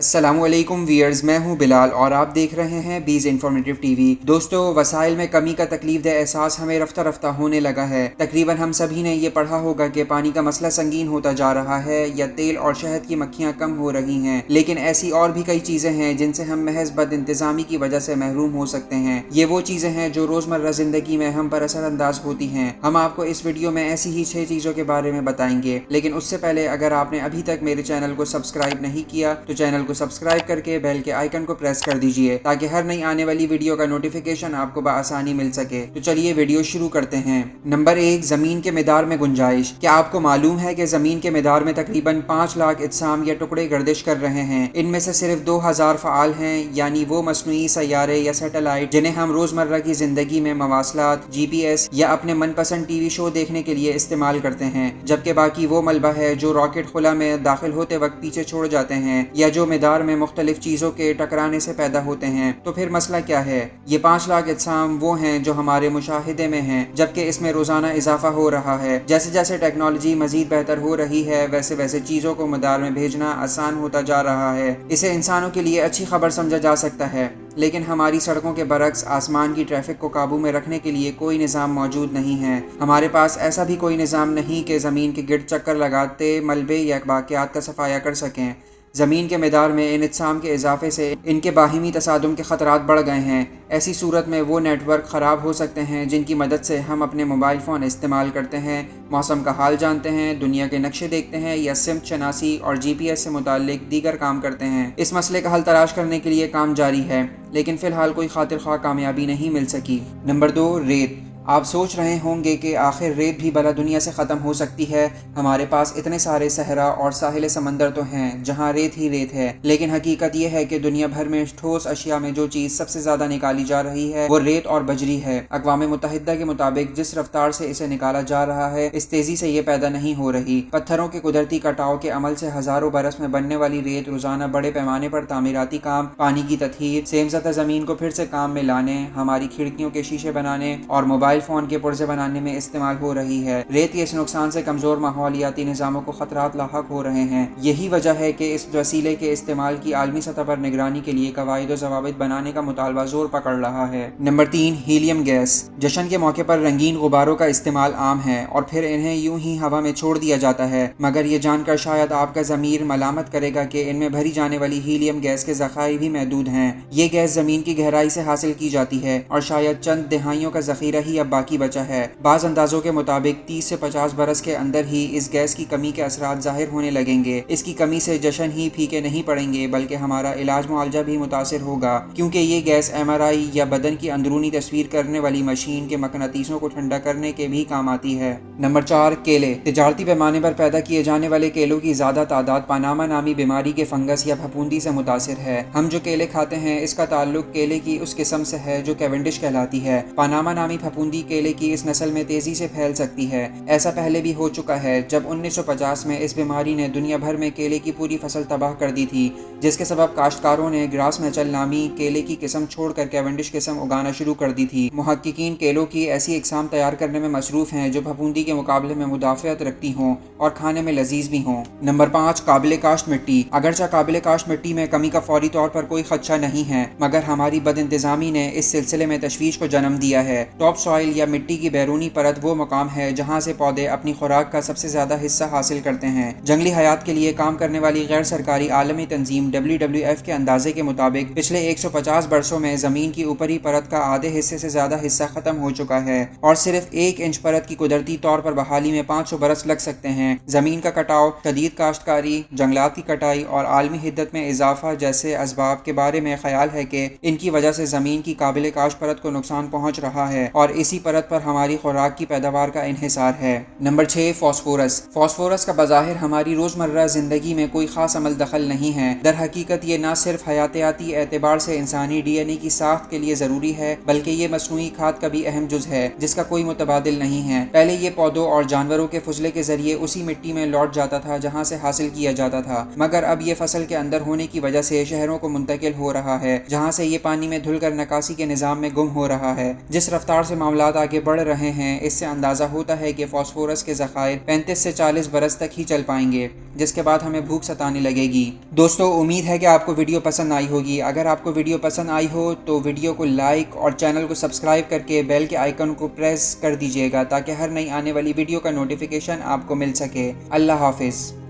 السلام علیکم ویئرز، میں ہوں بلال اور آپ دیکھ رہے ہیں بیز انفارمیٹیو ٹی وی۔ دوستو، وسائل میں کمی کا تکلیف دہ احساس ہمیں رفتہ رفتہ ہونے لگا ہے۔ تقریباً ہم سبھی نے یہ پڑھا ہوگا کہ پانی کا مسئلہ سنگین ہوتا جا رہا ہے یا تیل اور شہد کی مکھیاں کم ہو رہی ہیں، لیکن ایسی اور بھی کئی چیزیں ہیں جن سے ہم محض بد انتظامی کی وجہ سے محروم ہو سکتے ہیں۔ یہ وہ چیزیں ہیں جو روزمرہ زندگی میں ہم پر اثر انداز ہوتی ہیں۔ ہم آپ کو اس ویڈیو میں ایسی ہی 6 چیزوں کے بارے میں بتائیں گے، لیکن اس سے پہلے اگر آپ نے ابھی تک میرے چینل کو سبسکرائب نہیں کیا تو چینل کو سبسکرائب کر کے بیل کے آئیکن کو پریس کر دیجئے تاکہ ہر نئی آنے والی ویڈیو کا نوٹیفیکیشن آپ کو بآسانی مل سکے۔ تو چلیے ویڈیو شروع کرتے ہیں۔ نمبر 1، زمین کے مدار میں گنجائش۔ کیا آپ کو معلوم ہے کہ زمین کے مدار میں تقریباً 5 لاکھ اجسام یا ٹکڑے گردش کر رہے ہیں؟ ان میں سے صرف 2000 فعال ہیں، یعنی وہ مصنوعی سیارے یا سیٹلائٹ جنہیں ہم روزمرہ کی زندگی میں مواصلات، جی پی ایس یا اپنے من پسند ٹی وی شو دیکھنے کے لیے استعمال کرتے ہیں، جبکہ باقی وہ ملبہ ہے جو راکٹ خلا میں داخل ہوتے وقت پیچھے چھوڑ جاتے ہیں یا جو مدار میں مختلف چیزوں کے ٹکرانے سے پیدا ہوتے ہیں۔ تو پھر مسئلہ کیا ہے؟ یہ 5 لاکھ اجسام وہ ہیں جو ہمارے مشاہدے میں ہیں، جبکہ اس میں روزانہ اضافہ ہو رہا ہے۔ جیسے جیسے ٹیکنالوجی مزید بہتر ہو رہی ہے، ویسے ویسے چیزوں کو مدار میں بھیجنا آسان ہوتا جا رہا ہے۔ اسے انسانوں کے لیے اچھی خبر سمجھا جا سکتا ہے، لیکن ہماری سڑکوں کے برعکس آسمان کی ٹریفک کو قابو میں رکھنے کے لیے کوئی نظام موجود نہیں ہے۔ ہمارے پاس ایسا بھی کوئی نظام نہیں کہ زمین کے گرد چکر لگاتے ملبے یا باقیات کا صفایا کر سکیں۔ زمین کے مدار میں ان اجسام کے اضافے سے ان کے باہمی تصادم کے خطرات بڑھ گئے ہیں۔ ایسی صورت میں وہ نیٹ ورک خراب ہو سکتے ہیں جن کی مدد سے ہم اپنے موبائل فون استعمال کرتے ہیں، موسم کا حال جانتے ہیں، دنیا کے نقشے دیکھتے ہیں یا سمت شناسی اور جی پی ایس سے متعلق دیگر کام کرتے ہیں۔ اس مسئلے کا حل تلاش کرنے کے لیے کام جاری ہے، لیکن فی الحال کوئی خاطر خواہ کامیابی نہیں مل سکی۔ نمبر 2، ریت۔ آپ سوچ رہے ہوں گے کہ آخر ریت بھی بلا دنیا سے ختم ہو سکتی ہے؟ ہمارے پاس اتنے سارے صحرا اور ساحل سمندر تو ہیں جہاں ریت ہی ریت ہے، لیکن حقیقت یہ ہے کہ دنیا بھر میں ٹھوس اشیاء میں جو چیز سب سے زیادہ نکالی جا رہی ہے وہ ریت اور بجری ہے۔ اقوام متحدہ کے مطابق جس رفتار سے اسے نکالا جا رہا ہے، اس تیزی سے یہ پیدا نہیں ہو رہی۔ پتھروں کے قدرتی کٹاؤ کے عمل سے ہزاروں برس میں بننے والی ریت روزانہ بڑے پیمانے پر تعمیراتی کام، پانی کی تطہیر، سیم زدہ زمین کو پھر سے کام میں لانے، ہماری کھڑکیوں کے شیشے بنانے اور موبائل فون کے پرزے بنانے میں استعمال ہو رہی ہے۔ ریت کے اس نقصان سے کمزور ماحولیاتی نظاموں کو خطرات لاحق ہو رہے ہیں۔ یہی وجہ ہے کہ اس وسیلے کے استعمال کی عالمی سطح پر نگرانی کے لیے قواعد و ضوابط بنانے کا مطالبہ زور پکڑ رہا ہے۔ Number 3، helium gas. جشن کے موقع پر رنگین غباروں کا استعمال عام ہے اور پھر انہیں یوں ہی ہوا میں چھوڑ دیا جاتا ہے، مگر یہ جان کر شاید آپ کا ضمیر ملامت کرے گا کہ ان میں بھری جانے والی ہیلیم گیس کے ذخائر بھی محدود ہیں۔ یہ گیس زمین کی گہرائی سے حاصل کی جاتی ہے اور شاید چند دہائیوں کا ذخیرہ ہی اب باقی بچا ہے۔ بعض اندازوں کے مطابق 30 سے 50 برس کے اندر ہی اس گیس کی کمی کے اثرات ظاہر ہونے لگیں گے۔ اس کی کمی سے جشن ہی پھیکے نہیں پڑیں گے بلکہ ہمارا علاج معالجہ بھی متاثر ہوگا، کیونکہ یہ گیس MRI یا بدن کی اندرونی تصویر کرنے والی مشین کے مقناطیسوں کو ٹھنڈا کرنے کے بھی کام آتی ہے۔ نمبر 4، کیلے۔ تجارتی پیمانے پر پیدا کیے جانے والے کیلوں کی زیادہ تعداد پاناما نامی بیماری کے فنگس یا پھپھوندی سے متاثر ہے۔ ہم جو کیلے کھاتے ہیں اس کا تعلق کیلے کی اس قسم سے ہے جو کیونڈش کہلاتی ہے۔ پاناما نامی پھپھوندی کیلے کی اس نسل میں تیزی سے پھیل سکتی ہے۔ ایسا پہلے بھی ہو چکا ہے جب 1950 میں اس بیماری نے دنیا بھر میں کیلے کی پوری فصل تباہ کر دی تھی، جس کے سبب کاشتکاروں نے گراس میچل نامی کیلے کی قسم چھوڑ کر کیونڈش قسم اگانا شروع کر دی تھی۔ محققین کیلوں کی ایسی اقسام تیار کرنے میں مصروف ہیں جو پھپھوندی کے مقابلے میں مدافعت رکھتی ہوں اور کھانے میں لذیذ بھی ہوں۔ نمبر 5، قابل کاشت مٹی۔ اگرچہ قابل کاشت مٹی میں کمی کا فوری طور پر کوئی خدشہ نہیں ہے، مگر ہماری بد انتظامی نے اس سلسلے میں تشویش کو جنم دیا ہے۔ ٹاپ سوائل یا مٹی کی بیرونی پرت وہ مقام ہے جہاں سے پودے اپنی خوراک کا سب سے زیادہ حصہ حاصل کرتے ہیں۔ جنگلی حیات کے لیے کام کرنے والی غیر سرکاری عالمی تنظیم WWF کے اندازے کے مطابق پچھلے 150 برسوں میں زمین کی اوپری پرت کا آدھے حصے سے زیادہ حصہ ختم ہو چکا ہے اور صرف 1 انچ پرت کی قدرتی طور پر بحالی میں 500 برس لگ سکتے ہیں۔ زمین کا کٹاؤ، شدید کاشتکاری، جنگلات کی کٹائی اور عالمی حدت میں اضافہ جیسے اسباب کے بارے میں خیال ہے کہ ان کی وجہ سے زمین کی قابل کاشت پرت کو نقصان پہنچ رہا ہے اور اسی پرت پر ہماری خوراک کی پیداوار کا انحصار ہے۔ Number 6، phosphorus. فاسفورس کا بظاہر ہماری روزمرہ زندگی میں کوئی خاص عمل دخل نہیں ہے۔ در حقیقت یہ نہ صرف حیاتیاتی اعتبار سے انسانی DNA کی ساخت کے لیے ضروری ہے بلکہ یہ مصنوعی کھاد کا بھی اہم جز ہے جس کا کوئی متبادل نہیں ہے۔ پہلے یہ پودوں اور جانوروں کے فضلے کے ذریعے اسی مٹی میں لوٹ جاتا تھا جہاں سے حاصل کیا جاتا تھا، مگر اب یہ فصل کے اندر ہونے کی وجہ سے شہروں کو منتقل ہو رہا ہے جہاں سے یہ پانی میں دھل کر نکاسی کے نظام میں گم ہو رہا ہے۔ جس رفتار سے معاملات معاملات آگے بڑھ رہے ہیں، اس سے اندازہ ہوتا ہے کہ فاسفورس کے ذخائر 35 سے 40 برس تک ہی چل پائیں گے، جس کے بعد ہمیں بھوک ستانے لگے گی۔ دوستو امید ہے کہ آپ کو ویڈیو پسند آئی ہوگی۔ اگر آپ کو ویڈیو پسند آئی ہو تو ویڈیو کو لائک اور چینل کو سبسکرائب کر کے بیل کے آئیکن کو پریس کر دیجیے گا تاکہ ہر نئی آنے والی ویڈیو کا نوٹیفیکیشن آپ کو مل سکے۔ اللہ حافظ۔